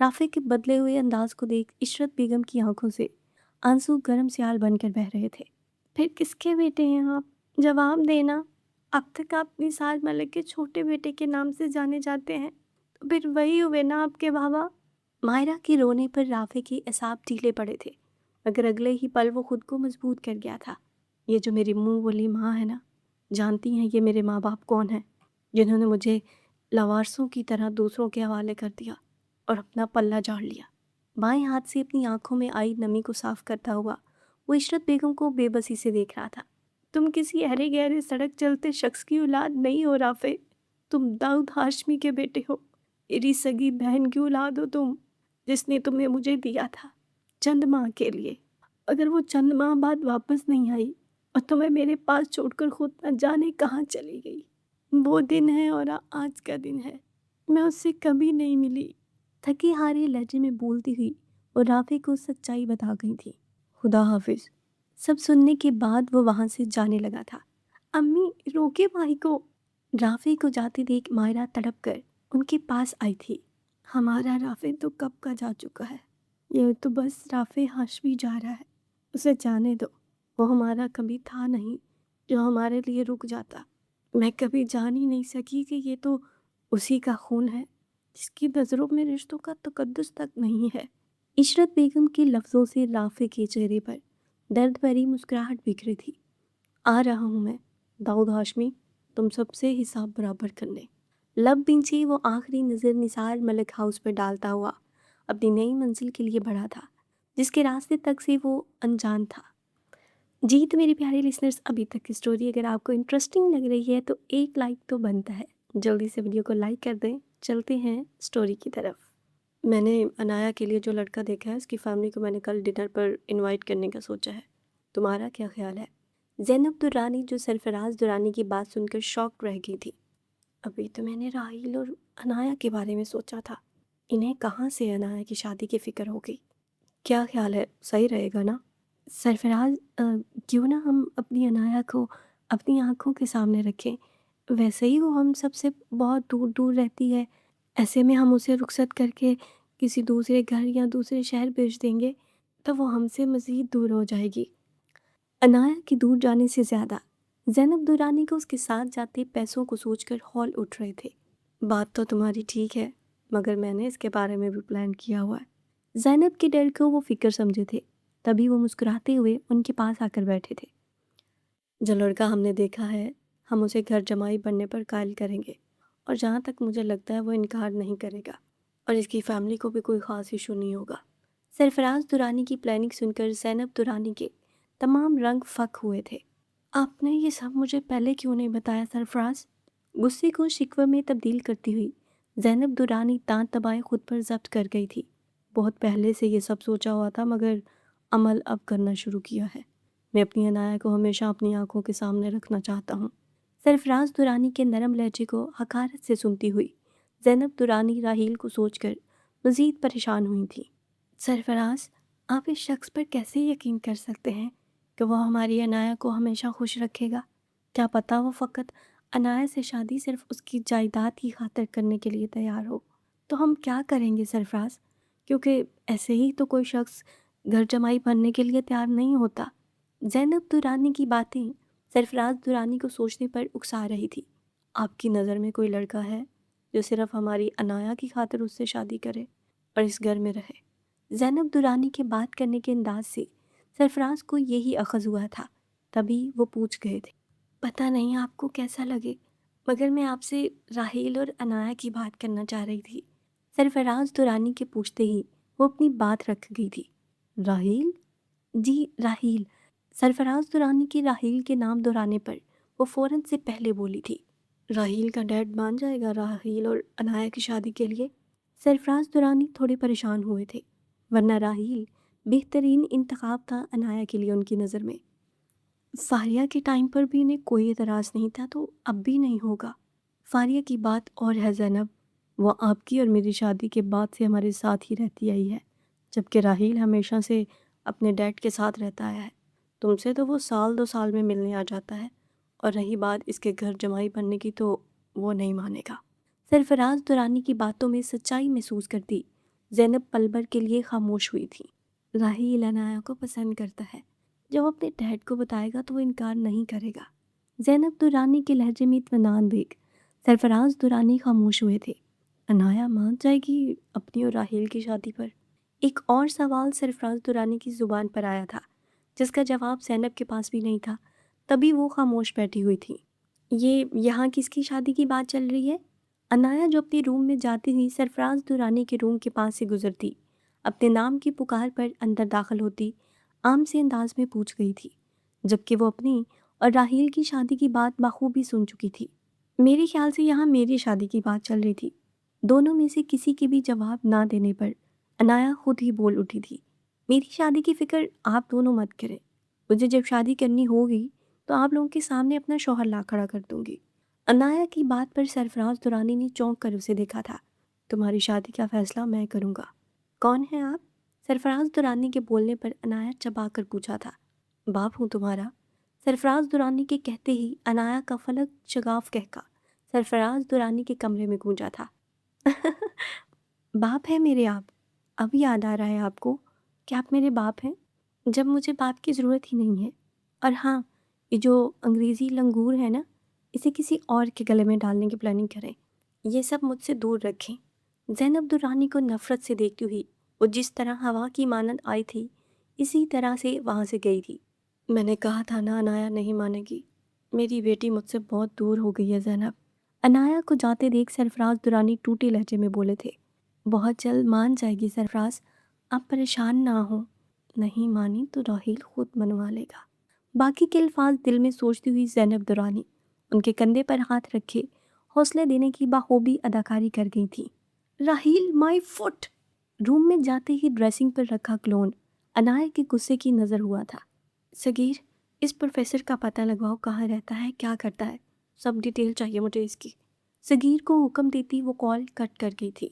رافع کے بدلے ہوئے انداز کو دیکھ عشرت بیگم کی آنکھوں سے آنسو گرم سیال بن کر بہہ رہے تھے۔ پھر کس کے بیٹے ہیں آپ؟ جواب دینا۔ اب تک آپ نثار ملک کے چھوٹے بیٹے کے نام سے جانے جاتے ہیں، تو پھر وہی ہوئے نا آپ کے بابا۔ مائرہ کے رونے پر رافع کے اعصاب ڈھیلے پڑے تھے، مگر اگلے ہی پل وہ خود کو مضبوط کر گیا تھا۔ یہ جو میری منہ بولی ماں ہے نا، جانتی ہیں یہ میرے ماں باپ کون ہیں، جنہوں نے مجھے لاوارثوں کی طرح دوسروں کے حوالے کر دیا اور اپنا پلہ جھاڑ لیا۔ بائیں ہاتھ سے اپنی آنکھوں میں آئی نمی کو صاف کرتا ہوا وہ عشرت بیگم کو بے بسی سے دیکھ رہا تھا۔ تم کسی ہرے گہرے سڑک چلتے شخص کی اولاد نہیں ہو رافع، تم داؤد ہاشمی کے بیٹے ہو، میری سگی بہن کی اولاد ہو تم، جس نے تمہیں مجھے دیا تھا چند ماہ کے لیے۔ اگر وہ چند ماہ بعد واپس نہیں آئی اور تمہیں میرے پاس چھوڑ کر خود نہ جانے کہاں چلی گئی، وہ دن ہے اور آج کا دن ہے، میں اس سے کبھی نہیں ملی۔ تھکی ہارے لہجے میں بولتی ہوئی اور رافع کو سچائی بتا گئی تھی۔ خدا حافظ۔ سب سننے کے بعد وہ وہاں سے جانے لگا تھا۔ امی روکے بھائی کو۔ رافع کو جاتے دیکھ مائرہ تڑپ کر ان کے پاس آئی تھی۔ ہمارا رافع تو کب کا جا چکا ہے، یہ تو بس رافع ہاشمی جا رہا ہے، اسے جانے دو۔ وہ ہمارا کبھی تھا نہیں جو ہمارے لیے رک جاتا۔ میں کبھی جان ہی نہیں سکی کہ یہ تو اسی کا خون ہے جس کی نظروں میں رشتوں کا تقدس تک نہیں ہے۔ عشرت بیگم کے لفظوں سے رافع کے چہرے پر درد بھری مسکراہٹ بکھری تھی۔ آ رہا ہوں میں داؤد ہاشمی، تم سب سے حساب برابر کرنے۔ لب بنچے وہ آخری نظر نثار ملک ہاؤس پر ڈالتا ہوا اپنی نئی منزل کے لیے بڑھا تھا، جس کے راستے تک سے وہ انجان تھا۔ جی تو میرے پیارے لسنرز، ابھی تک کی سٹوری اگر آپ کو انٹرسٹنگ لگ رہی ہے تو ایک لائک تو بنتا ہے، جلدی سے ویڈیو کو لائک کر دیں۔ چلتے ہیں سٹوری کی طرف۔ میں نے انایا کے لیے جو لڑکا دیکھا ہے اس کی فیملی کو میں نے کل ڈنر پر انوائٹ کرنے کا سوچا ہے، تمہارا کیا خیال ہے؟ زینب درانی جو سرفراز درانی کی بات سن کر شاک رہ گئی تھی۔ ابھی تو میں نے راحیل اور انایا کے بارے میں سوچا تھا، انہیں کہاں سے انایا کی شادی کی فکر ہو گئی؟ کیا خیال ہے، صحیح رہے گا نا؟ سرفراز کیوں نہ ہم اپنی انایا کو اپنی آنکھوں کے سامنے رکھیں، ویسے ہی وہ ہم سب سے بہت دور دور رہتی ہے، ایسے میں ہم اسے رخصت کر کے کسی دوسرے گھر یا دوسرے شہر بھیج دیں گے تو وہ ہم سے مزید دور ہو جائے گی۔ انایا کی دور جانے سے زیادہ زینب درانی کو اس کے ساتھ جاتے پیسوں کو سوچ کر ہول اٹھ رہے تھے۔ بات تو تمہاری ٹھیک ہے، مگر میں نے اس کے بارے میں بھی پلان کیا ہوا ہے۔ زینب کے ڈر کو وہ فکر سمجھے تھے، تبھی وہ مسکراتے ہوئے ان کے پاس آ کر بیٹھے تھے۔ جو لڑکا ہم نے دیکھا ہے ہم اسے گھر جمائی بننے پر قائل کریں گے، اور جہاں تک مجھے لگتا ہے وہ انکار نہیں کرے گا، اور اس کی فیملی کو بھی کوئی خاص ایشو نہیں ہوگا۔ سرفراز درانی کی پلاننگ سن کر زینب درانی کے تمام رنگ فک ہوئے تھے۔ آپ نے یہ سب مجھے پہلے کیوں نہیں بتایا سرفراز؟ غصے کو شکوے میں تبدیل کرتی ہوئی زینب درانی دانت دبائے خود پر ضبط کر گئی تھی۔ بہت پہلے سے یہ سب سوچا ہوا تھا، مگر عمل اب کرنا شروع کیا ہے۔ میں اپنی انایا کو ہمیشہ اپنی آنکھوں کے سامنے رکھنا چاہتا ہوں۔ سرفراز درانی کے نرم لہجے کو حقارت سے سنتی ہوئی زینب درانی راحیل کو سوچ کر مزید پریشان ہوئی تھی۔ سرفراز، آپ اس شخص پر کیسے یقین کر سکتے ہیں کہ وہ ہماری انایا کو ہمیشہ خوش رکھے گا؟ کیا پتہ وہ فقط انایا سے شادی صرف اس کی جائیداد کی خاطر کرنے کے لیے تیار ہو؟ تو ہم کیا کریں گے سرفراز؟ کیونکہ ایسے ہی تو کوئی شخص گھر جمائی بننے کے لیے تیار نہیں ہوتا۔ زینب درانی کی باتیں سرفراز درانی کو سوچنے پر اکسا رہی تھی۔ آپ کی نظر میں کوئی لڑکا ہے جو صرف ہماری انایا کی خاطر اس سے شادی کرے اور اس گھر میں رہے؟ زینب درانی کے بات کرنے کے انداز سے سرفراز کو یہی اخذ ہوا تھا، تبھی وہ پوچھ گئے تھے۔ پتہ نہیں آپ کو کیسا لگے، مگر میں آپ سے راحیل اور انایا کی بات کرنا چاہ رہی تھی۔ سرفراز درانی کے پوچھتے ہی وہ اپنی بات رکھ گئی تھی۔ راحیل؟ جی راحیل۔ سرفراز درانی کی راحیل کے نام دہرانے پر وہ فوراً سے پہلے بولی تھی۔ راحیل کا ڈیڈ مان جائے گا راحیل اور انایا کی شادی کے لیے؟ سرفراز درانی تھوڑے پریشان ہوئے تھے، ورنہ راحیل بہترین انتخاب تھا انایا کے لیے ان کی نظر میں۔ فاریہ کے ٹائم پر بھی انہیں کوئی اعتراض نہیں تھا، تو اب بھی نہیں ہوگا۔ فاریہ کی بات اور ہے زینب، وہ آپ کی اور میری شادی کے بعد سے ہمارے ساتھ ہی رہتی آئی ہے، جبکہ راحیل ہمیشہ سے اپنے ڈیڈ کے ساتھ رہتا آیا ہے۔ تم سے تو وہ سال 2 سال میں ملنے آ جاتا ہے، اور رہی بات اس کے گھر جمائی بننے کی تو وہ نہیں مانے گا۔ سرفراز درانی کی باتوں میں سچائی محسوس کرتی زینب پل بھر کے لیے خاموش ہوئی تھی۔ راحیل عنایا کو پسند کرتا ہے، جب اپنے ڈیڈ کو بتائے گا تو وہ انکار نہیں کرے گا۔ زینب درانی کے لہجے میں اطمینان دیکھ سرفراز درانی خاموش ہوئے تھے۔ عنایا مان جائے گی اپنی اور راحیل کی شادی پر؟ ایک اور سوال سرفراز درانی کی زبان پر آیا تھا، جس کا جواب زینب کے پاس بھی نہیں تھا۔ تبھی وہ خاموش بیٹھی ہوئی تھی۔ یہ یہاں کس کی شادی کی بات چل رہی ہے؟ عنایا جو اپنے روم میں جاتی ہوئی سرفراز درانی کے روم کے پاس سے گزرتی، اپنے نام کی پکار پر اندر داخل ہوتی، عام سے انداز میں پوچھ گئی تھی، جبکہ وہ اپنی اور راحیل کی شادی کی بات بخوبی سن چکی تھی۔ میرے خیال سے یہاں میری شادی کی بات چل رہی تھی۔ دونوں میں سے کسی کے بھی جواب نہ دینے پر عنایا خود ہی بول اٹھی تھی، میری شادی کی فکر آپ دونوں مت کریں۔ مجھے جب شادی کرنی ہوگی تو آپ لوگوں کے سامنے اپنا شوہر لا کھڑا کر دوں گی۔ عنایا کی بات پر سرفراز درانی نے چونک کر اسے دیکھا تھا۔ تمہاری شادی کا فیصلہ میں کروں گا۔ کون ہیں آپ؟ سرفراز درانی کے بولنے پر عنایا چبا کر پوچھا تھا۔ باپ ہوں تمہارا۔ سرفراز درانی کے کہتے ہی عنایا کا فلک شگاف کہکا سرفراز درانی کے کمرے میں گونجا تھا۔ باپ ہیں میرے آپ؟ اب یاد آ رہا ہے آپ کو کہ آپ میرے باپ ہیں، جب مجھے باپ کی ضرورت ہی نہیں ہے۔ اور ہاں، یہ جو انگریزی لنگور ہے نا، اسے کسی اور کے گلے میں ڈالنے کی پلاننگ کریں۔ یہ سب مجھ سے دور رکھیں۔ زینب درانی کو نفرت سے دیکھتی ہوئی وہ جس طرح ہوا کی مانند آئی تھی، اسی طرح سے وہاں سے گئی تھی۔ میں نے کہا تھا نا عنایا نہیں مانے گی، میری بیٹی مجھ سے بہت دور ہو گئی ہے زینب۔ عنایا کو جاتے دیکھ سرفراز درانی ٹوٹے لہجے میں بولے تھے، بہت جلد مان جائے گی سرفراز، آپ پریشان نہ ہوں۔ نہیں مانی تو راحیل خود منوا لے گا۔ باقی کے الفاظ دل میں سوچتی ہوئی زینب درانی ان کے کندھے پر ہاتھ رکھے حوصلے دینے کی بخوبی اداکاری کر گئی تھی۔ راحیل مائی فٹ! روم میں جاتے ہی ڈریسنگ پر رکھا کلون عنایا کے غصے کی نظر ہوا تھا۔ صغیر، اس پروفیسر کا پتہ لگواؤ، کہاں رہتا ہے، کیا کرتا ہے، سب ڈیٹیل چاہیے مجھے اس کی۔ صغیر کو حکم دیتی وہ کال کٹ کر گئی تھی۔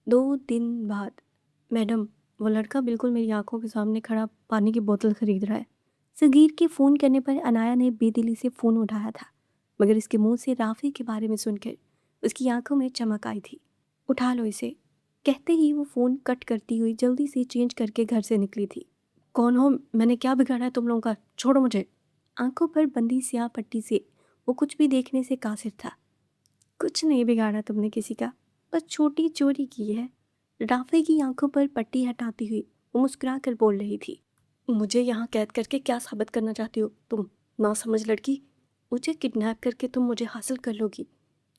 2 دن بعد، میڈم، وہ لڑکا بالکل میری آنکھوں کے سامنے کھڑا پانی کی بوتل خرید رہا ہے۔ صغیر کے فون کرنے پر عنایا نے بے دلی سے فون اٹھایا تھا، مگر اس کے منہ سے رافع کے بارے میں سن کر اس کی آنکھوں میں چمک آئی تھی۔ اٹھا لو اسے، کہتے ہی وہ فون کٹ کرتی ہوئی جلدی سے چینج کر کے گھر سے نکلی تھی۔ کون ہو؟ میں نے کیا بگاڑا ہے تم لوگوں کا؟ چھوڑو مجھے۔ آنکھوں پر بندھی سیاہ پٹی سے وہ کچھ بھی دیکھنے سے قاصر تھا۔ کچھ نہیں بگاڑا تم نے کسی کا، بس چھوٹی چوری کی ہے۔ رافع کی آنکھوں پر پٹی ہٹاتی ہوئی وہ مسکرا کر بول رہی تھی۔ مجھے یہاں قید کر کے کیا ثابت کرنا چاہتی ہو تم ناسمجھ لڑکی؟ مجھے کڈنیپ کر کے تم مجھے حاصل کر لو گی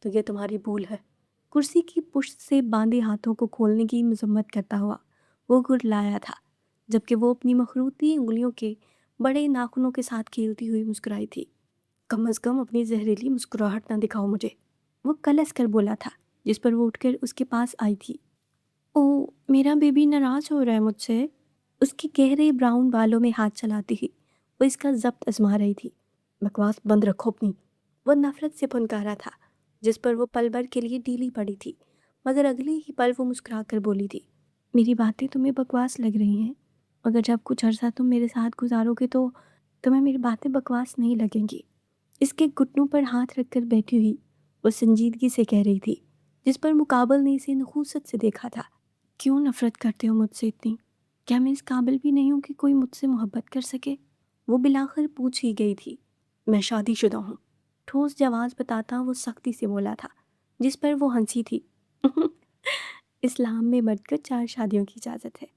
تو یہ تمہاری بھول ہے۔ کرسی کی پشت سے باندھے ہاتھوں کو کھولنے کی مذمت کرتا ہوا وہ گرلایا تھا، جبکہ وہ اپنی مخروطی انگلیوں کے بڑے ناخنوں کے ساتھ کھیلتی ہوئی مسکرائی تھی۔ کم از کم اپنی زہریلی مسکراہٹ نہ دکھاؤ مجھے، وہ کلس کر بولا تھا، جس پر وہ اٹھ کر اس کے پاس آئی تھی۔ او، میرا بیبی ناراض ہو رہا ہے مجھ سے۔ اس کے گہرے براؤن بالوں میں ہاتھ چلاتی ہوئی وہ اس کا ضبط آزما رہی تھی۔ بکواس بند رکھو اپنی، وہ نفرت سے پھنکارا تھا، جس پر وہ پل بھر کے لیے ڈھیلی پڑی تھی، مگر اگلے ہی پل وہ مسکرا کر بولی تھی، میری باتیں تمہیں بکواس لگ رہی ہیں، مگر جب کچھ عرصہ تم میرے ساتھ گزارو گے تو تمہیں میری باتیں بکواس نہیں لگیں گی۔ اس کے گھٹنوں پر ہاتھ رکھ کر بیٹھی ہوئی وہ سنجیدگی سے کہہ رہی تھی، جس پر مقابل نے اسے نخوست سے دیکھا تھا۔ کیوں نفرت کرتے ہو مجھ سے اتنی؟ کیا میں اس قابل بھی نہیں ہوں کہ کوئی مجھ سے محبت کر سکے؟ وہ بلاخر پوچھ ہی گئی تھی۔ میں شادی شدہ ہوں، ٹھوس جواز بتاتا وہ سختی سے بولا تھا، جس پر وہ ہنسی تھی۔ اسلام میں مرد کو 4 شادیوں کی اجازت ہے۔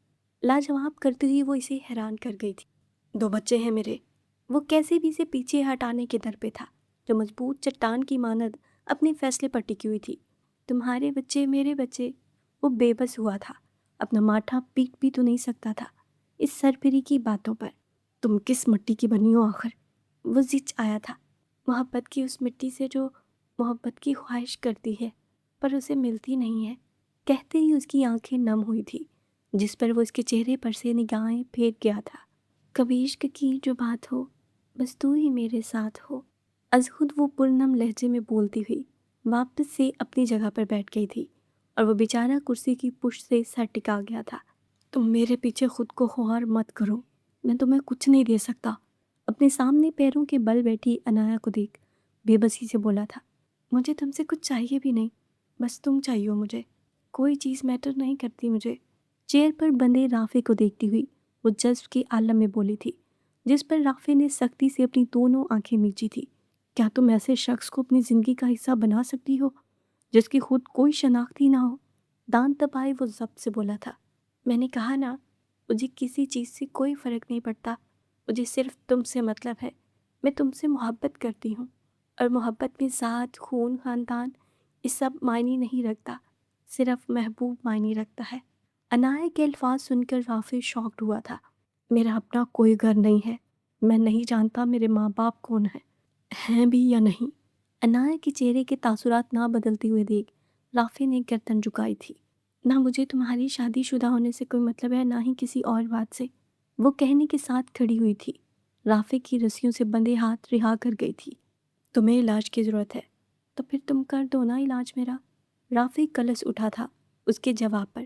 لاجواب کرتے ہوئی وہ اسے حیران کر گئی تھی۔ 2 بچے ہیں میرے۔ وہ کیسے بھی اسے پیچھے ہٹانے کے در پہ تھا، جو مضبوط چٹان کی مانند اپنے فیصلے پر ٹکی ہوئی تھی۔ تمہارے بچے میرے بچے؟ وہ بے بس ہوا تھا، اپنا ماتھا پیٹ بھی تو نہیں سکتا تھا اس سرپری کی باتوں پر۔ تم کس مٹی کی بنی ہو آخر؟ وہ زچ آیا تھا، محبت کی اس مٹی سے جو محبت کی خواہش کرتی ہے پر اسے ملتی نہیں ہے۔ کہتے ہی اس کی آنکھیں نم ہوئی تھی، جس پر وہ اس کے چہرے پر سے نگاہیں پھیر گیا تھا۔ کبھی عشق کی جو بات ہو، بس تو ہی میرے ساتھ ہو، از خود وہ پرنم لہجے میں بولتی ہوئی واپس سے اپنی جگہ پر بیٹھ گئی تھی، اور وہ بیچارہ کرسی کی پشت سے سر ٹکا گیا تھا۔ تم میرے پیچھے خود کو خوار مت کرو، میں تمہیں کچھ نہیں دے سکتا۔ اپنے سامنے پیروں کے بل بیٹھی عنایا کو دیکھ بے بسی سے بولا تھا، مجھے تم سے کچھ چاہیے بھی نہیں، بس تم چاہیے ہو مجھے، کوئی چیز میٹر نہیں کرتی مجھے، چیئر پر بندے رافع کو دیکھتی ہوئی وہ جذب کے عالم میں بولی تھی، جس پر رافع نے سختی سے اپنی دونوں آنکھیں میچی تھی۔ کیا تم ایسے شخص کو اپنی زندگی کا حصہ بنا سکتی ہو جس کی خود کوئی شناخت ہی نہ ہو؟ دانت دبائے وہ ضبط سے بولا تھا، میں نے کہا نا، مجھے کسی چیز سے کوئی فرق نہیں پڑتا، مجھے صرف تم سے مطلب ہے، میں تم سے محبت کرتی ہوں، اور محبت میں ذات، خون، خاندان یہ سب معنی نہیں رکھتا، صرف محبوب معنی رکھتا ہے۔ عنایہ کے الفاظ سن کر رافع شاکڈ ہوا تھا۔ میرا اپنا کوئی گھر نہیں ہے، میں نہیں جانتا میرے ماں باپ کون ہیں بھی یا نہیں۔ عنایہ کے چہرے کے تاثرات نہ بدلتے ہوئے دیکھ رافع نے گردن جھکائی تھی۔ نہ مجھے تمہاری شادی شدہ ہونے سے کوئی مطلب ہے، نہ ہی کسی اور بات سے، وہ کہنے کے ساتھ کھڑی ہوئی تھی۔ رافع کی رسیوں سے بندھے ہاتھ رہا کر گئی تھی۔ تمہیں علاج کی ضرورت ہے تو پھر تم کر دو نا علاج میرا۔ رافع کلس اٹھا تھا اس کے جواب پر۔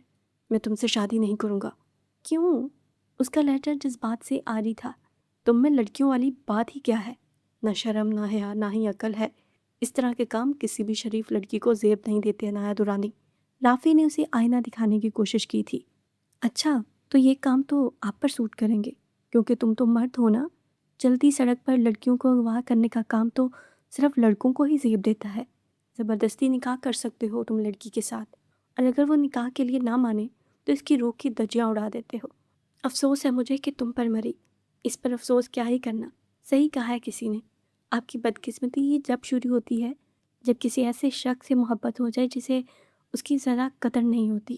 میں تم سے شادی نہیں کروں گا۔ کیوں؟ اس کا لیٹر جذبات سے عاری تھا۔ تم میں لڑکیوں والی بات ہی کیا ہے؟ نہ شرم، نہ حیا، نہ ہی عقل ہے۔ اس طرح کے کام کسی بھی شریف لڑکی کو زیب نہیں دیتے عنایہ درانی۔ رافع نے اسے آئینہ دکھانے کی کوشش کی تھی۔ اچھا، تو یہ کام تو آپ پر سوٹ کریں گے کیونکہ تم تو مرد ہو نا۔ چلتی سڑک پر لڑکیوں کو اغوا کرنے کا کام تو صرف لڑکوں کو ہی زیب دیتا ہے۔ زبردستی نکاح کر سکتے ہو تم لڑکی کے ساتھ، اور اگر وہ نکاح کے لیے نہ مانے تو اس کی روح کی دھجیاں اڑا دیتے ہو۔ افسوس ہے مجھے کہ تم پر مری، اس پر افسوس کیا ہی کرنا۔ صحیح کہا ہے کسی نے، آپ کی بدقسمتی ہی جب شروع ہوتی ہے جب کسی ایسے شخص سے محبت ہو جائے جسے اس کی ذرا قدر نہیں ہوتی۔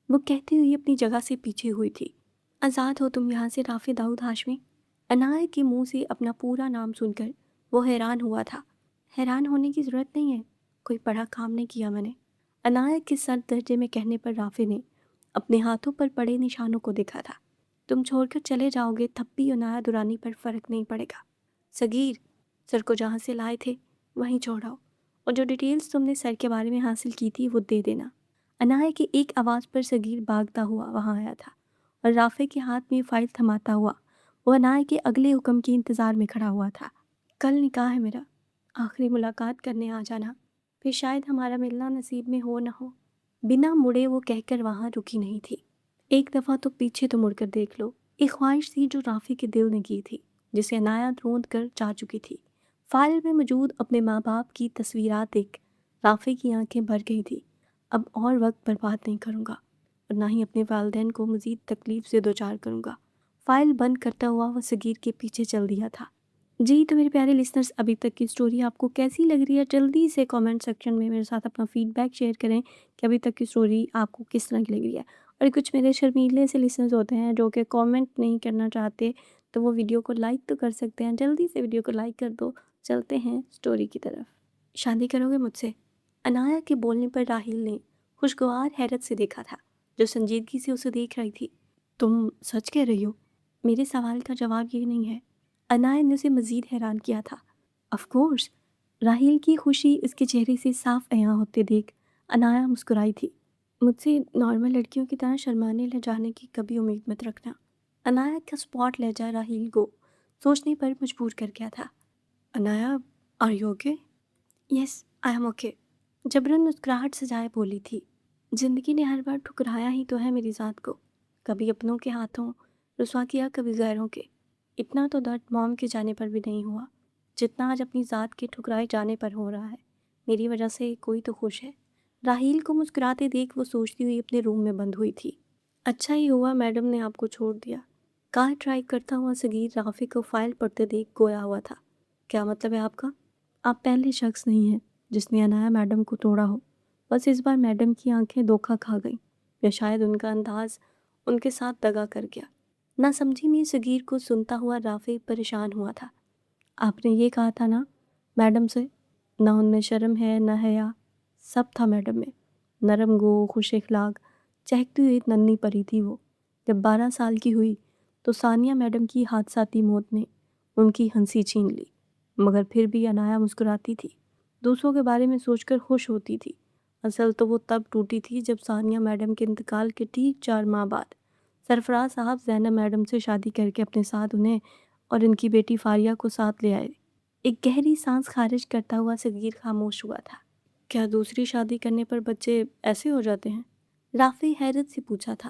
وہ کہتی ہوئی اپنی جگہ سے پیچھے ہوئی تھی۔ آزاد ہو تم یہاں سے رافع داؤد ہاشمی۔ عنایہ کے منہ سے اپنا پورا نام سن کر وہ حیران ہوا تھا۔ حیران ہونے کی ضرورت نہیں ہے، کوئی بڑا کام نہیں کیا میں نے، عنایہ کے سر درجے میں کہنے پر رافع نے اپنے ہاتھوں پر پڑے نشانوں کو دیکھا تھا۔ تم چھوڑ کر چلے جاؤ گے تب بھی عنایہ درانی پر فرق نہیں پڑے گا۔ صغیر، سر کو جہاں سے لائے تھے وہیں چھوڑاؤ، اور جو ڈیٹیلز تم نے سر کے بارے میں حاصل کی تھی وہ دے دینا۔ عنایہ کی ایک آواز پر صغیر بھاگتا ہوا وہاں آیا تھا، اور رافع کے ہاتھ میں فائل تھماتا ہوا وہ عنایہ کے اگلے حکم کے انتظار میں کھڑا ہوا تھا۔ کل نکاح ہے میرا، آخری ملاقات کرنے آ جانا، پھر شاید ہمارا ملنا نصیب میں ہو نہ ہو۔ بنا مڑے وہ کہہ کر وہاں رکی نہیں تھی۔ ایک دفعہ تو پیچھے تو مڑ کر دیکھ لو، ایک خواہش تھی جو رافع کے دل نے کی تھی، جسے عنایہ روند کر چاہ چکی تھی۔ فائل میں موجود اپنے ماں باپ کی تصویرات دیکھ رافع کی آنکھیں بھر گئی تھی۔ اب اور وقت برباد نہیں کروں گا، اور نہ ہی اپنے والدین کو مزید تکلیف سے دوچار کروں گا۔ فائل بند کرتا ہوا وہ صغیر کے پیچھے چل دیا تھا۔ جی تو میرے پیارے لسنرز، ابھی تک کی سٹوری آپ کو کیسی لگ رہی ہے؟ جلدی سے کامنٹ سیکشن میں میرے ساتھ اپنا فیڈ بیک شیئر کریں کہ ابھی تک کی سٹوری آپ کو کس طرح کی لگ رہی ہے۔ اور کچھ میرے شرمیلے سے لسنرز ہوتے ہیں جو کہ کامنٹ نہیں کرنا چاہتے، تو وہ ویڈیو کو لائک تو کر سکتے ہیں، جلدی سے ویڈیو کو لائک کر دو۔ چلتے ہیں سٹوری کی طرف۔ شادی کرو گے مجھ سے؟ عنایہ کے بولنے پر راحیل نے خوشگوار حیرت سے دیکھا تھا، جو سنجیدگی سے اسے دیکھ رہی تھی۔ تم سچ کہہ رہی ہو؟ میرے سوال کا جواب یہ نہیں ہے۔ عنایہ نے اسے مزید حیران کیا تھا۔ آف کورس، راحیل کی خوشی اس کے چہرے سے صاف عیاں ہوتے دیکھ عنایہ مسکرائی تھی۔ مجھ سے نارمل لڑکیوں کی طرح شرمانے لے جانے کی کبھی امید مت رکھنا۔ عنایہ کا سپاٹ لہجہ راحیل کو سوچنے پر مجبور کر گیا تھا۔ Anaya, are you okay? Yes, I am okay, جبراً مسکراہٹ سجائے بولی تھی۔ زندگی نے ہر بار ٹھکرایا ہی تو ہے میری ذات کو، کبھی اپنوں کے ہاتھوں رسوا کیا، کبھی غیروں کے۔ اتنا تو درد موم کے جانے پر بھی نہیں ہوا جتنا آج اپنی ذات کے ٹھکرائے جانے پر ہو رہا ہے۔ میری وجہ سے کوئی تو خوش ہے۔ راحیل کو مسکراتے دیکھ وہ سوچتی ہوئی اپنے روم میں بند ہوئی تھی۔ اچھا ہی ہوا میڈم نے آپ کو چھوڑ دیا۔ کار ڈرائیو کرتا ہوا صغیر رافع کو فائل پڑھتے دیکھ گویا ہوا تھا۔ کیا مطلب ہے آپ کا؟ آپ پہلے شخص نہیں ہیں جس نے عنایہ میڈم کو توڑا ہو۔ بس اس بار میڈم کی آنکھیں دھوکا کھا گئیں، یا شاید ان کا انداز ان کے ساتھ دغا کر گیا۔ نہ سمجھی میں صغیر کو سنتا ہوا رافع پریشان ہوا تھا۔ آپ نے یہ کہا تھا نا میڈم سے، نہ ان میں شرم ہے نہ حیا، سب تھا میڈم میں۔ نرم گو، خوش اخلاق، چہکتی ہوئی ننھی پری تھی وہ۔ جب 12 سال کی ہوئی تو ثانیہ میڈم کی حادثاتی موت نے ان کی ہنسی چھین لی، مگر پھر بھی عنایہ مسکراتی تھی، دوسروں کے بارے میں سوچ کر خوش ہوتی تھی۔ اصل تو وہ تب ٹوٹی تھی جب ثانیہ میڈم کے انتقال کے ٹھیک 4 ماہ بعد سرفراز صاحب زینب میڈم سے شادی کر کے اپنے ساتھ انہیں اور ان کی بیٹی فاریہ کو ساتھ لے آئے۔ ایک گہری سانس خارج کرتا ہوا صغیر خاموش ہوا تھا۔ کیا دوسری شادی کرنے پر بچے ایسے ہو جاتے ہیں؟ رافع حیرت سے پوچھا تھا۔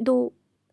2।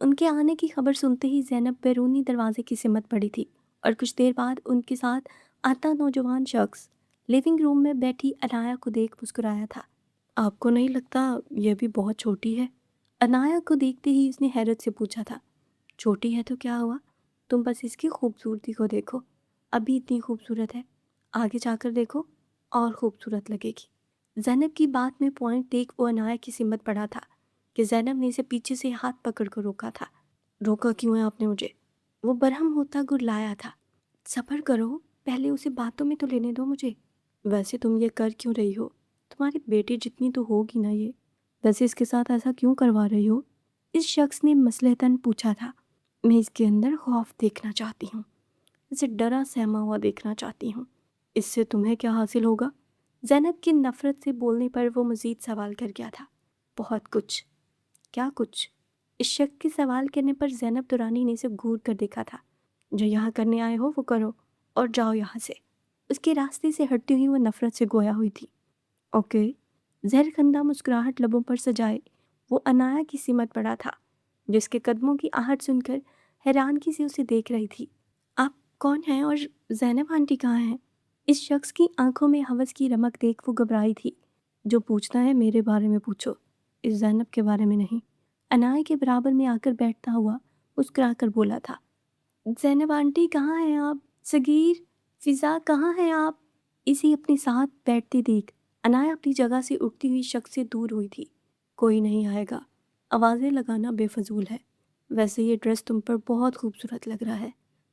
ان کے آنے کی خبر سنتے ہی زینب بیرونی دروازے کی سمت پڑی تھی اور کچھ دیر بعد ان کے ساتھ آتا نوجوان شخص لیونگ روم میں بیٹھی انایا کو دیکھ مسکرایا تھا۔ آپ کو نہیں لگتا یہ بھی بہت چھوٹی ہے؟ انایا کو دیکھتے ہی اس نے حیرت سے پوچھا تھا۔ چھوٹی ہے تو کیا ہوا؟ تم بس اس کی خوبصورتی کو دیکھو، ابھی اتنی خوبصورت ہے، آگے جا کر دیکھو اور خوبصورت لگے گی۔ زینب کی بات میں پوائنٹ دیکھ وہ انایا کی سمت پڑا تھا کہ زینب نے اسے پیچھے سے ہاتھ پکڑ کر روکا تھا۔ روکا کیوں ہے آپ نے مجھے؟ وہ برہم ہوتا گرلایا تھا۔ صبر کرو، پہلے اسے باتوں میں تو لینے دو مجھے۔ ویسے تم یہ کر کیوں رہی ہو؟ تمہاری بیٹی جتنی تو ہوگی نا یہ، ویسے اس کے ساتھ ایسا کیوں کروا رہی ہو؟ اس شخص نے مصلحتاً پوچھا تھا۔ میں اس کے اندر خوف دیکھنا چاہتی ہوں، اسے ڈرا سہما ہوا دیکھنا چاہتی ہوں۔ اس سے تمہیں کیا حاصل ہوگا؟ زینب کی نفرت سے بولنے پر وہ مزید سوال کر گیا تھا۔ بہت کچھ۔ کیا کچھ؟ اس شخص کے سوال کرنے پر زینب دورانی نے اسے گھور کر دیکھا تھا۔ جو یہاں کرنے آئے ہو وہ کرو اور جاؤ یہاں سے۔ اس کے راستے سے ہٹتی ہوئی وہ نفرت سے گویا ہوئی تھی۔ اوکے۔ زہر خندہ مسکراہٹ لبوں پر سجائے وہ انایا کی سمت پڑا تھا، جس کے قدموں کی آہٹ سن کر حیرانگی سے اسے دیکھ رہی تھی۔ آپ کون ہیں اور زینب آنٹی کہاں ہیں؟ اس شخص کی آنکھوں میں ہوس کی رمق دیکھ وہ گھبرائی تھی۔ جو پوچھنا ہے میرے بارے میں پوچھو، اس زینب کے بارے میں نہیں۔ انایا کے برابر میں آ کر بیٹھتا ہوا مسکرا کر بولا تھا۔ زینب آنٹی کہاں ہیں آپ؟ صغیر، فضا کہاں ہیں آپ؟ اسے اپنے ساتھ بیٹھتے دیکھ انایا اپنی جگہ سے اٹھتی ہوئی شخص سے دور ہوئی تھی۔ کوئی نہیں آئے گا، آوازیں لگانا بے فضول ہے، ویسے یہ ڈریس تم پر بہت خوبصورت لگ رہا ہے۔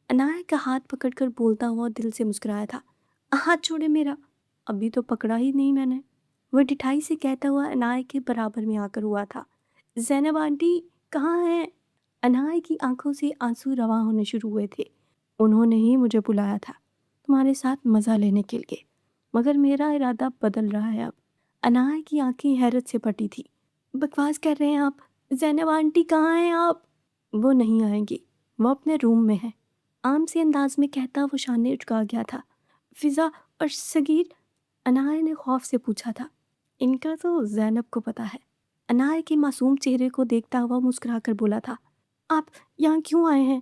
انایا کا ہاتھ پکڑ کر بولتا ہوا دل سے مسکرایا تھا۔ ہاتھ چھوڑے میرا، ابھی تو پکڑا ہی نہیں میں نے، وہ ڈٹھائی سے کہتا ہوا انایا کے برابر میں آ کر ہوا تھا۔ زینب آنٹی کہاں ہیں؟ انایا کی آنکھوں سے آنسو رواں ہونے شروع ہوئے تھے۔ انہوں نے ہی مجھے بلایا تھا تمہارے ساتھ مزہ لینے کے لیے، مگر میرا ارادہ بدل رہا ہے اب۔ انایا کی آنکھیں حیرت سے پٹی تھی۔ بکواس کر رہے ہیں آپ، زینب آنٹی کہاں ہیں آپ؟ وہ نہیں آئیں گی، وہ اپنے روم میں ہے، عام سے انداز میں کہتا وہ شانے اٹکا گیا تھا۔ فضا اور صغیر؟ انایا نے خوف سے پوچھا تھا۔ ان کا تو زینب کو پتا ہے۔ انایا کے معصوم چہرے کو دیکھتا ہوا مسکرا کر بولا تھا۔ آپ یہاں کیوں آئے ہیں؟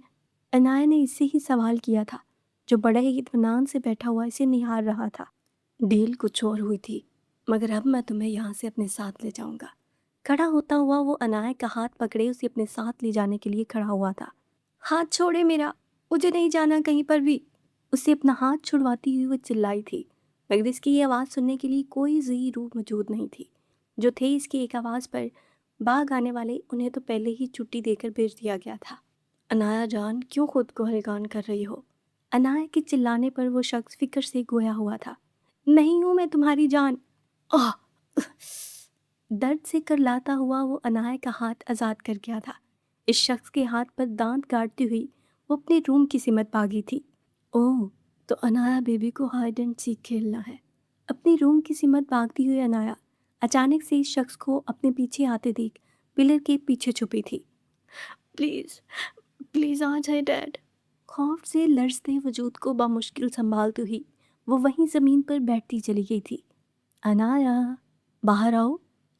انایا نے اس سے ہی سوال کیا تھا، جو بڑے ہی اطمینان سے بیٹھا ہوا اسے نہار رہا تھا۔ ڈیل کچھ اور ہوئی تھی، مگر اب میں تمہیں یہاں سے اپنے ساتھ لے جاؤں گا۔ کھڑا ہوتا ہوا وہ انایا کا ہاتھ پکڑے اسے اپنے ساتھ لے جانے کے لیے کھڑا ہوا تھا۔ ہاتھ چھوڑے میرا، مجھے نہیں جانا کہیں پر بھی۔ اسے اپنا ہاتھ چھڑواتی ہوئی وہ چلائی تھی، مگر اس کی یہ آواز سننے کے لیے کوئی ذی روح موجود نہیں تھی۔ جو تھے اس کی ایک آواز پر باغ آنے والے انہیں تو پہلے ہی چھٹی دے کر بھیج دیا گیا تھا۔ انایا جان کیوں خود کو ہلکان کر رہی ہو؟ انایا کے چلانے پر وہ شخص فکر سے گویا ہوا تھا۔ نہیں ہوں میں تمہاری جان۔ آہ! درد سے کرلاتا ہوا وہ انایا کا ہاتھ آزاد کر گیا تھا۔ اس شخص کے ہاتھ پر دانت کاٹتی ہوئی وہ اپنے روم کی سمت بھاگی تھی۔ اوہ، تو انایا بیبی کو ہائیڈ اینڈ سیک کھیلنا ہے۔ اپنی روم کی سمت بھاگتی ہوئی انایا اچانک سے اس شخص کو اپنے پیچھے آتے دیکھ پلر کے پیچھے چھپی تھی۔ پلیز پلیز آ جائے ڈیڈ۔ خوف سے لرزتے وجود کو بامشکل سنبھالتی ہوئی وہ وہیں زمین پر بیٹھتی چلی گئی تھی۔ انایا باہر آؤ،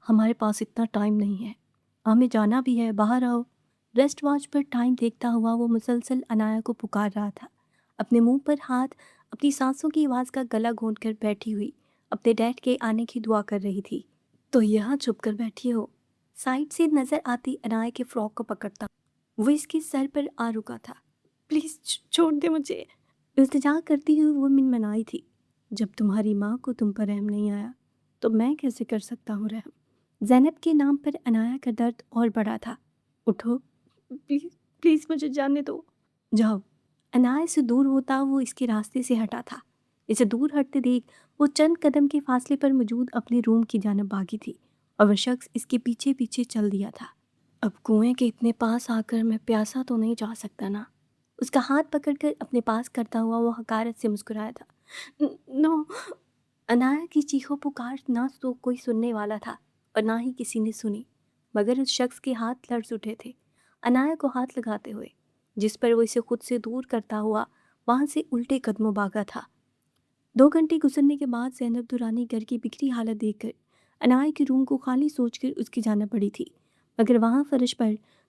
ہمارے پاس اتنا ٹائم نہیں ہے، ہمیں جانا بھی ہے، باہر آؤ۔ ریسٹ واچ پر ٹائم دیکھتا ہوا وہ مسلسل انایا کو پکار رہا تھا، اپنے منہ پر ہاتھ اپنی سانسوں کی آواز کا گلا گھونٹ کر بیٹھی ہوئی اپنے ڈیڈ کے آنے کی دعا کر رہی تھی۔ تو یہاں چھپ کر بیٹھی ہو؟ سائڈ سے نظر آتی انایا کے فراک کو پکڑتا وہ اس کے سر پر آ رکا تھا۔ پلیز چھوڑ دے مجھے، التجا کرتی ہوئی وہ منمنائی تھی۔ جب تمہاری ماں کو تم پر رحم نہیں آیا تو میں کیسے کر سکتا ہوں رحم؟ زینب کے نام پر انایا کا درد اور بڑا تھا۔ اٹھو، پلیز پلیز مجھے جانے دو۔ جاؤ۔ انایا سے دور ہوتا وہ اس کے راستے سے ہٹا تھا۔ اسے دور ہٹتے دیکھ وہ چند قدم کے فاصلے پر موجود اپنے روم کی جانب بھاگی تھی اور وہ شخص اس کے پیچھے پیچھے چل دیا تھا۔ اب کنویں کے اتنے پاس آ کر میں پیاسا تو نہیں جا سکتا نا؟ اس کا ہاتھ پکڑ کر اپنے پاس کرتا ہوا وہ حقارت سے مسکرایا تھا۔ نو۔ انایا کی چیخو پکار نہ تو کوئی سننے والا تھا اور نہ ہی کسی نے سنی، مگر اس شخص کے ہاتھ لرز اٹھے تھے انایا کو ہاتھ لگاتے ہوئے، جس پر وہ اسے خود سے دور کرتا ہوا وہاں سے الٹے قدموں بھاگا تھا۔ 2 گھنٹے گزرنے کے بعد زینب دورانی گھر کی بکھری حالت دیکھ کر انایا کے روم کو خالی سوچ کر اس کی جانب بڑھی تھی، مگر وہاں فرش پر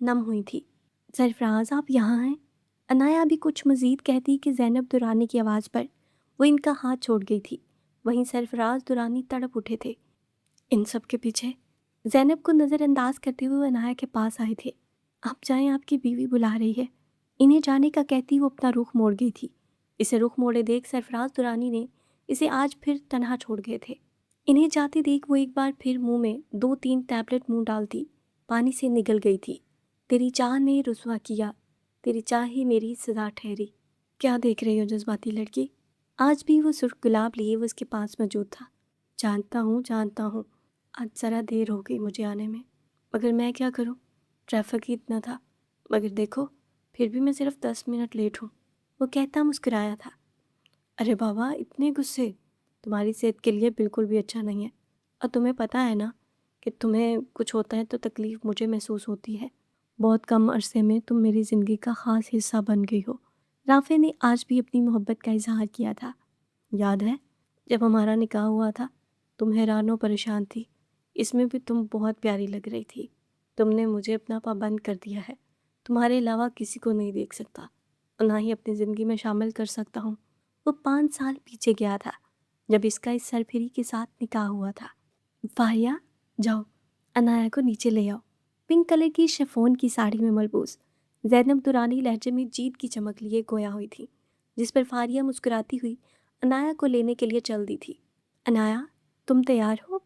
نم ہوئی تھی۔ سرفراز آپ یہاں ہیں؟ عنایا بھی کچھ مزید کہتی کہ زینب درانی کی آواز پر وہ ان کا ہاتھ چھوڑ گئی تھی۔ وہیں سرفراز درانی تڑپ اٹھے تھے۔ ان سب کے پیچھے زینب کو نظر انداز کرتے ہوئے عنایا کے پاس آئے تھے۔ آپ جائیں، آپ کی بیوی بلا رہی ہے۔ انہیں جانے کا کہتی وہ اپنا رخ موڑ گئی تھی۔ اسے رخ موڑے دیکھ سرفراز درانی نے اسے آج پھر تنہا چھوڑ گئے تھے۔ انہیں جاتے دیکھ وہ ایک بار پھر منہ میں 2-3 ٹیبلٹ منہ ڈالتی پانی سے نگل گئی تھی۔ تیری چاہ نے رسوا کیا، تیری چاہ ہی میری سزا ٹھہری۔ کیا دیکھ رہی ہو جذباتی لڑکی؟ آج بھی وہ سرخ گلاب لیے وہ اس کے پاس موجود تھا۔ جانتا ہوں آج ذرا دیر ہو گئی مجھے آنے میں، مگر میں کیا کروں، ٹریفک ہی اتنا تھا، مگر دیکھو پھر بھی میں صرف 10 منٹ لیٹ ہوں، وہ کہتا مسکرایا تھا۔ ارے بابا اتنے غصے، تمہاری صحت کے لیے بالکل بھی اچھا نہیں ہے، اور تمہیں پتہ ہے نا کہ تمہیں کچھ ہوتا ہے تو تکلیف مجھے محسوس ہوتی ہے۔ بہت کم عرصے میں تم میری زندگی کا خاص حصہ بن گئی ہو۔ رافع نے آج بھی اپنی محبت کا اظہار کیا تھا۔ یاد ہے جب ہمارا نکاح ہوا تھا، تم حیران و پریشان تھی، اس میں بھی تم بہت پیاری لگ رہی تھی۔ تم نے مجھے اپنا پابند کر دیا ہے، تمہارے علاوہ کسی کو نہیں دیکھ سکتا اور نہ ہی اپنی زندگی میں شامل کر سکتا ہوں۔ وہ 5 سال پیچھے گیا تھا جب اس کا اس سرپھری کے ساتھ نکاح ہوا تھا۔ فاریہ جاؤ، عنایا کو نیچے لے آؤ۔ پنک کلر کی شفون کی ساڑی میں ملبوس زینب درانی لہجے میں جیت کی چمک لیے گویا ہوئی تھی، جس پر فاریہ مسکراتی ہوئی عنایا کو لینے کے لیے چل دی تھی۔ عنایا تم تیار ہو؟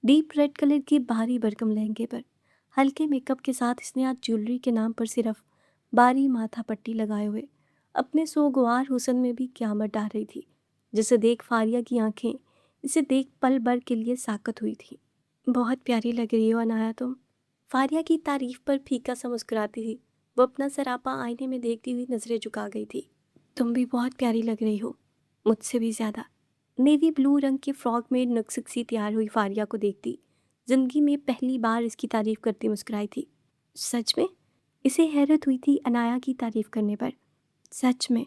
ڈیپ ریڈ کلر کی بھاری بھرکم لہنگے پر ہلکے میک اپ کے ساتھ اس نے آج جیولری کے نام پر صرف باری ماتھا پٹی لگائے ہوئے اپنے سوگوار حسن میں بھی قیامت ڈال رہی تھی، جسے دیکھ فاریہ کی آنکھیں اسے دیکھ پل بھر کے لیے ساکت ہوئی تھی۔ بہت پیاری لگ رہی ہو عنایا تم، فاریہ کی تعریف پر پھیکا سا مسکراتی تھی۔ وہ اپنا سراپا آئینے میں دیکھتی ہوئی نظریں جھکا گئی تھی۔ تم بھی بہت پیاری لگ رہی ہو، مجھ سے بھی زیادہ۔ نیوی بلو رنگ کے فراک میں نقصک سی تیار ہوئی فاریہ کو دیکھتی زندگی میں پہلی بار اس کی تعریف کرتی مسکرائی تھی۔ سچ میں؟ اسے حیرت ہوئی تھی عنایا کی تعریف کرنے پر۔ سچ میں۔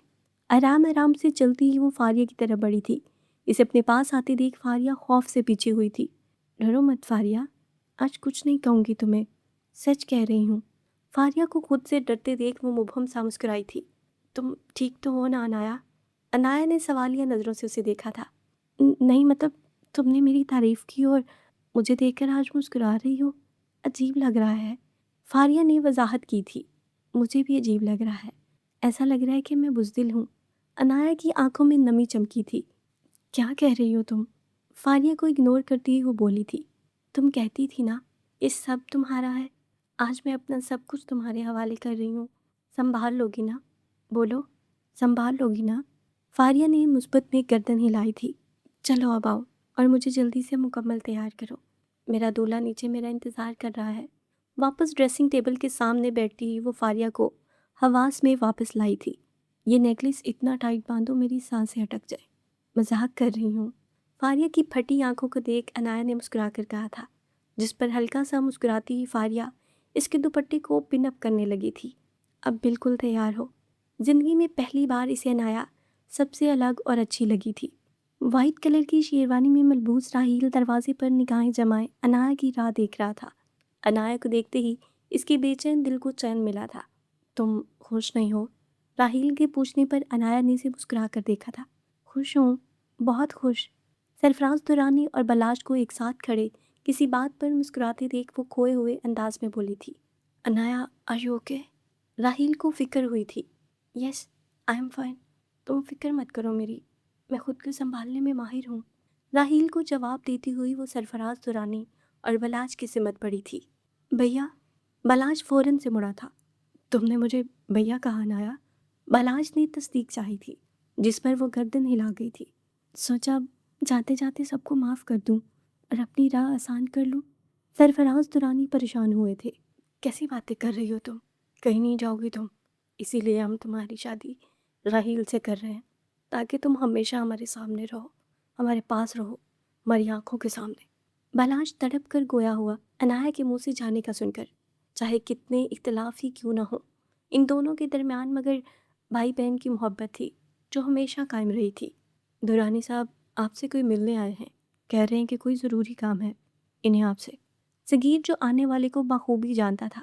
آرام آرام سے چلتی ہی وہ فاریہ کی طرف بڑھی تھی۔ اسے اپنے پاس آتے دیکھ فاریہ خوف سے پیچھے ہوئی تھی۔ ڈرو مت فاریہ، آج کچھ نہیں کہوں گی تمہیں، سچ کہہ رہی ہوں۔ فاریہ کو خود سے ڈرتے دیکھ وہ مبہم سا مسکرائی تھی۔ تم ٹھیک تو ہو نا عنایا؟ عنایا نے سوالیہ نظروں سے اسے دیکھا تھا۔ نہیں مطلب تم نے میری تعریف کی اور مجھے دیکھ کر آج مسکرا رہی ہو، عجیب لگ رہا ہے۔ فاریہ نے وضاحت کی تھی۔ مجھے بھی عجیب لگ رہا ہے، ایسا لگ رہا ہے کہ میں بزدل ہوں۔ عنایا کی آنکھوں میں نمی چمکی تھی۔ کیا کہہ رہی ہو تم؟ فاریہ کو اگنور کرتی ہوئی وہ بولی تھی۔ تم کہتی تھی نا یہ سب تمہارا ہے، آج میں اپنا سب کچھ تمہارے حوالے کر رہی ہوں، سنبھال لوگی نا؟ بولو سنبھال لوگی نا؟ فاریہ نے مثبت میں گردن ہلائی تھی۔ چلو اب آؤ اور مجھے جلدی سے مکمل تیار کرو، میرا دولہا نیچے میرا انتظار کر رہا ہے۔ واپس ڈریسنگ ٹیبل کے سامنے بیٹھتی ہی وہ فاریہ کو حواس میں واپس لائی تھی۔ یہ نیکلس اتنا ٹائٹ باندھو میری سانسیں اٹک جائے، مذاق کر رہی ہوں۔ فاریہ کی پھٹی آنکھوں کو دیکھ عنایا نے مسکرا کر کہا تھا، جس پر ہلکا سا مسکراتی ہی فاریہ اس کے دوپٹے کو پن اپ کرنے لگی تھی۔ اب بالکل تیار ہو۔ زندگی میں پہلی بار اسے عنایا سب سے الگ اور اچھی لگی تھی۔ وائٹ کلر کی شیروانی میں ملبوس راحیل دروازے پر نگاہیں جمائے عنایا کی راہ دیکھ رہا تھا۔ عنایا کو دیکھتے ہی اس کے بے چین دل کو چین ملا تھا۔ تم خوش نہیں ہو؟ راحیل کے پوچھنے پر عنایا نے اسے مسکرا کر دیکھا تھا۔ خوش ہوں، بہت خوش۔ سرفراز درانی اور بلاش کو ایک ساتھ کھڑے کسی بات پر مسکراتے دیکھ وہ کھوئے ہوئے انداز میں بولی تھی۔ Inaya are you okay? Raheel کو فکر ہوئی تھی۔ یس آئی ایم فائن، تم فکر مت کرو میری، میں خود کو سنبھالنے میں ماہر ہوں۔ راحیل کو جواب دیتی ہوئی وہ سرفراز درانی اور بلاش کی سمت پڑی تھی۔ بھیا؟ بلاش فوراً سے مڑا تھا۔ تم نے مجھے بھیا کہا عنایا؟ بلاش نے تصدیق چاہی تھی، جس پر وہ گردن ہلا گئی تھی۔ سوچا اب جاتے جاتے سب کو معاف کر دوں اور اپنی راہ آسان کر لوں۔ سرفراز درانی پریشان ہوئے تھے۔ کیسی باتیں کر رہی ہو تم؟ کہیں نہیں جاؤ گی تم، اسی لیے ہم تمہاری شادی راحیل سے کر رہے ہیں، تاکہ تم ہمیشہ ہمارے سامنے رہو، ہمارے پاس رہو، ہماری آنکھوں کے سامنے۔ بلاش تڑپ کر گویا ہوا عنایا کے منہ سے جانے کا سن کر، چاہے کتنے اختلاف ہی کیوں نہ ہو ان دونوں کے درمیان، مگر بھائی بہن کی محبت تھی جو ہمیشہ قائم رہی تھی۔ درانی صاحب آپ سے کوئی ملنے آئے ہیں، کہہ رہے ہیں کہ کوئی ضروری کام ہے انہیں آپ سے۔ صغیر جو آنے والے کو بخوبی جانتا تھا،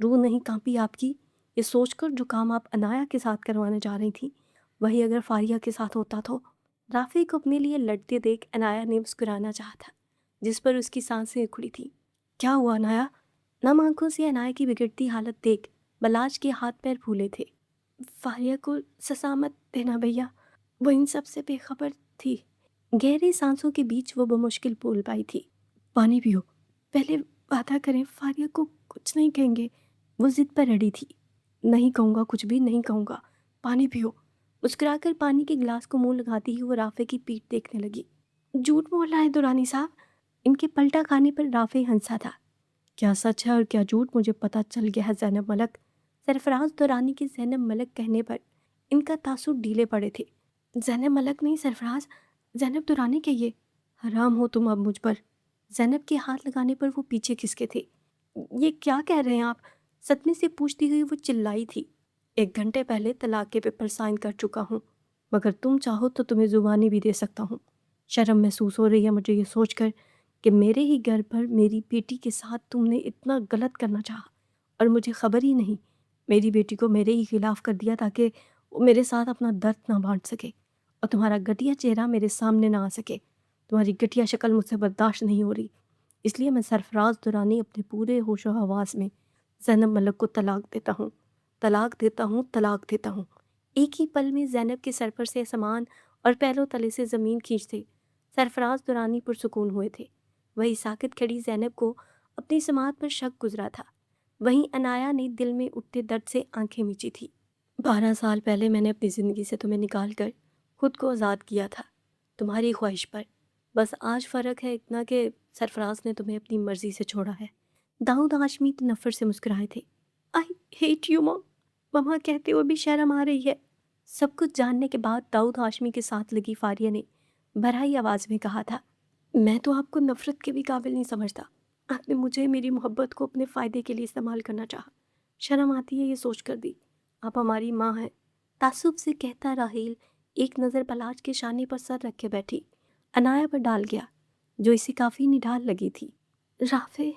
روح نہیں کانپی آپ کی یہ سوچ کر جو کام آپ انایا کے ساتھ کروانے جا رہی تھی وہی اگر فاریہ کے ساتھ ہوتا تو؟ رافع کو اپنے لیے لڑتے دیکھ انایا نے مسکرانا چاہا تھا، جس پر اس کی سانسیں اکھڑی تھیں۔ کیا ہوا انایا؟ نم آنکھوں سے انایا کی بگڑتی حالت دیکھ بلاج کے ہاتھ پیر پھولے تھے۔ فاریہ کو سزا مت دینا بھیا، وہ ان سب سے بے خبر تھی۔ گہری سانسوں کے بیچ وہ بمشکل بول پائی تھی۔ پانی پیو، پہلے وعدہ کریں فاریہ کو کچھ نہیں کہیں گے۔ وہ ضد پر اڑی تھی۔ نہیں کہوں گا، کچھ بھی نہیں کہوں گا، پانی پیو۔ مسکرا کر پانی کے گلاس کو منہ لگاتی ہی وہ رافع کی پیٹھ دیکھنے لگی۔ جھوٹ بول رہا ہے دورانی صاحب۔ ان کے پلٹا کھانے پر رافع ہنسا تھا۔ کیا سچ ہے اور کیا جھوٹ مجھے پتہ چل گیا ہے زینب ملک۔ سرفراز دورانی کے زینب ملک کہنے پر ان کا تاثر ڈھیلے پڑے تھے۔ زینب ملک نہیں سرفراز، زینب دورانی کہیے۔ حرام ہو تم اب مجھ پر۔ زینب کے ہاتھ لگانے پر وہ پیچھے کھسکے تھے۔ یہ کیا کہہ رہے ہیں آپ؟ صدمے سے پوچھتی ہوئی وہ چلائی تھی۔ 1 گھنٹے پہلے طلاق کے پیپر سائن کر چکا ہوں، مگر تم چاہو تو تمہیں زبانی بھی دے سکتا ہوں۔ شرم محسوس ہو رہی ہے مجھے یہ سوچ کر کہ میرے ہی گھر پر میری بیٹی کے ساتھ تم نے اتنا غلط کرنا چاہا اور مجھے خبر ہی نہیں۔ میری بیٹی کو میرے ہی خلاف کر دیا تاکہ وہ میرے ساتھ اپنا درد نہ بانٹ سکے اور تمہارا گھٹیا چہرہ میرے سامنے نہ آ سکے۔ تمہاری گھٹیا شکل مجھ سے برداشت نہیں ہو رہی، اس لیے میں سرفراز دورانی اپنے پورے ہوش و حواس میں زینب ملک کو طلاق دیتا ہوں، طلاق دیتا ہوں، طلاق دیتا ہوں۔ ایک ہی پل میں زینب کے سر پر سے آسمان اور پیروں تلے سے زمین کھینچتے سرفراز دورانی پرسکون ہوئے تھے۔ وہی ساکت کھڑی زینب کو اپنی سماعت پر شک گزرا تھا۔ وہیں انایا نے دل میں اٹھتے درد سے آنکھیں میچی تھی۔ 12 سال پہلے میں نے اپنی زندگی سے تمہیں نکال کر خود کو آزاد کیا تھا، تمہاری خواہش پر۔ بس آج فرق ہے اتنا کہ سرفراز نے تمہیں اپنی مرضی سے چھوڑا ہے۔ داؤد ہاشمی نفرت سے مسکرائے تھے۔ آئی ہیٹ یو ماں، مما کہتے ہوئے بھی شرم آ رہی ہے۔ سب کچھ جاننے کے بعد داؤد ہاشمی کے ساتھ لگی فاریہ نے بھرائی آواز میں کہا تھا، میں تو آپ کو نفرت کے بھی قابل نہیں سمجھتا۔ آپ نے مجھے میری محبت کو اپنے فائدے کے لیے استعمال کرنا چاہا۔ شرم آتی ہے یہ سوچ کر بھی، آپ ہماری ماں ہیں۔ تعصب سے کہتا راحیل ایک نظر بلاج کے شانے پر سر رکھ کے بیٹھی انایا پر ڈال گیا، جو اسے کافی نڈال لگی تھی۔ رافع،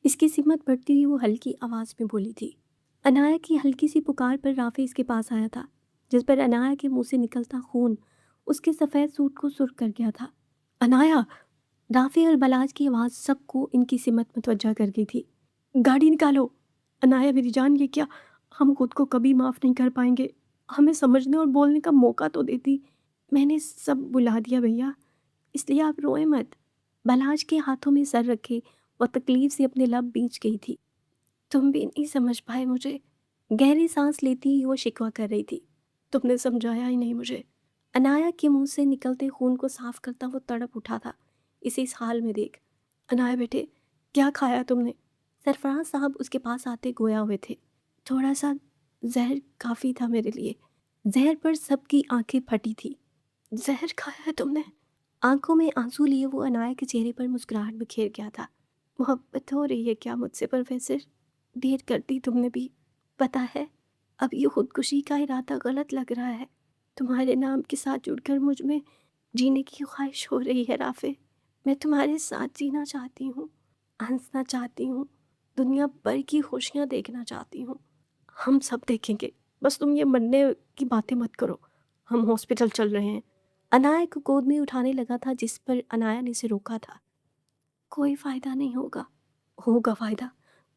اس کی سمت بڑھتی ہوئی وہ ہلکی آواز میں بولی تھی۔ انایا کی ہلکی سی پکار پر رافع اس کے پاس آیا تھا، جس پر انایا کے منہ سے نکلتا خون اس کے سفید سوٹ کو سرخ کر گیا تھا۔ انایا! رافع اور بلاج کی آواز سب کو ان کی سمت متوجہ کر گئی تھی۔ گاڑی نکالو! انایا میری جان، یہ کیا؟ ہم خود کو کبھی معاف نہیں کر پائیں گے، ہمیں سمجھنے اور بولنے کا موقع تو دیتی۔ میں نے سب بلا دیا بھیا، اس لیے آپ روئیں مت۔ بلاج کے ہاتھوں میں سر رکھے وہ تکلیف سے اپنے لب بیچ گئی تھی۔ تم بھی نہیں سمجھ پائے مجھے، گہری سانس لیتی ہی وہ شکوہ کر رہی تھی۔ تم نے سمجھایا ہی نہیں مجھے۔ انایا کے منہ سے نکلتے خون کو صاف کرتا وہ تڑپ اٹھا تھا اسے اس حال میں دیکھ۔ انایا بیٹے، کیا کھایا تم نے؟ سرفراز صاحب اس کے پاس آتے گویا ہوئے تھے۔ تھوڑا سا زہر کافی تھا میرے لیے۔ زہر پر سب کی آنکھیں پھٹی تھی۔ زہر کھایا ہے تم نے؟ آنکھوں میں آنسو لیے وہ انایا کے چہرے پر مسکراہٹ بکھیر گیا تھا۔ محبت ہو رہی ہے کیا مجھ سے پروفیسر؟ دیر کر دی تم نے بھی، پتہ ہے اب یہ خودکشی کا ارادہ غلط لگ رہا ہے۔ تمہارے نام کے ساتھ جڑ کر مجھ میں جینے کی خواہش ہو رہی ہے رافع۔ میں تمہارے ساتھ جینا چاہتی ہوں، ہنسنا چاہتی ہوں، دنیا بھر کی خوشیاں دیکھنا چاہتی ہوں۔ ہم سب دیکھیں گے، بس تم یہ مرنے کی باتیں مت کرو۔ ہم ہاسپٹل چل رہے ہیں۔ انایا کو گود میں اٹھانے لگا تھا، جس پر انایا نے اسے روکا تھا۔ کوئی فائدہ نہیں ہوگا۔ ہوگا فائدہ،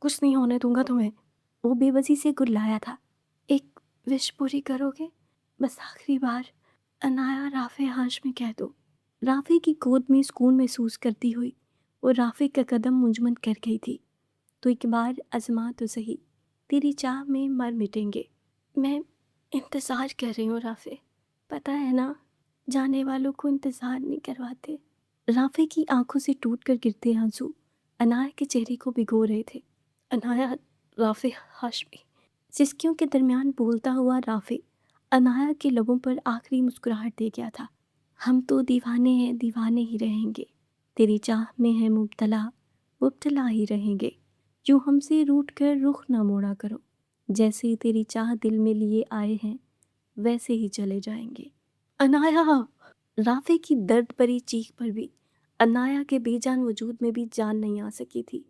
کچھ نہیں ہونے دوں گا تمہیں۔ وہ بے بسی سے گرلایا تھا۔ ایک وش پوری کرو گے؟ بس آخری بار انایا رافع ہاشمی کہہ دو۔ رافع کی گود میں سکون محسوس کرتی ہوئی وہ رافع کا قدم منجمد کر گئی تھی۔ تو ایک بار آزما تو صحیح، تیری چاہ میں مر مٹیں گے۔ میں انتظار کر رہی ہوں رافع، پتہ ہے نا جانے والوں کو انتظار نہیں کرواتے۔ رافع کی آنکھوں سے ٹوٹ کر گرتے آنسو انایا کے چہرے کو بھگو رہے تھے۔ انایا، رافع ہاشمی، سسکیوں کے درمیان بولتا ہوا رافع انایا کے لبوں پر آخری مسکراہٹ دے گیا تھا۔ ہم تو دیوانے ہیں، دیوانے ہی رہیں گے، تیری چاہ میں ہے مبتلا، مبتلا ہی رہیں گے، یوں ہم سے روٹ کر رخ نہ موڑا کرو، جیسے تیری چاہ دل میں لیے آئے ہیں ویسے ہی چلے جائیں گے۔ انایا! رافع کی درد بھری چیخ پر بھی انایا کے بے جان وجود میں بھی جان نہیں آ سکی تھی۔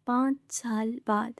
5 سال بعد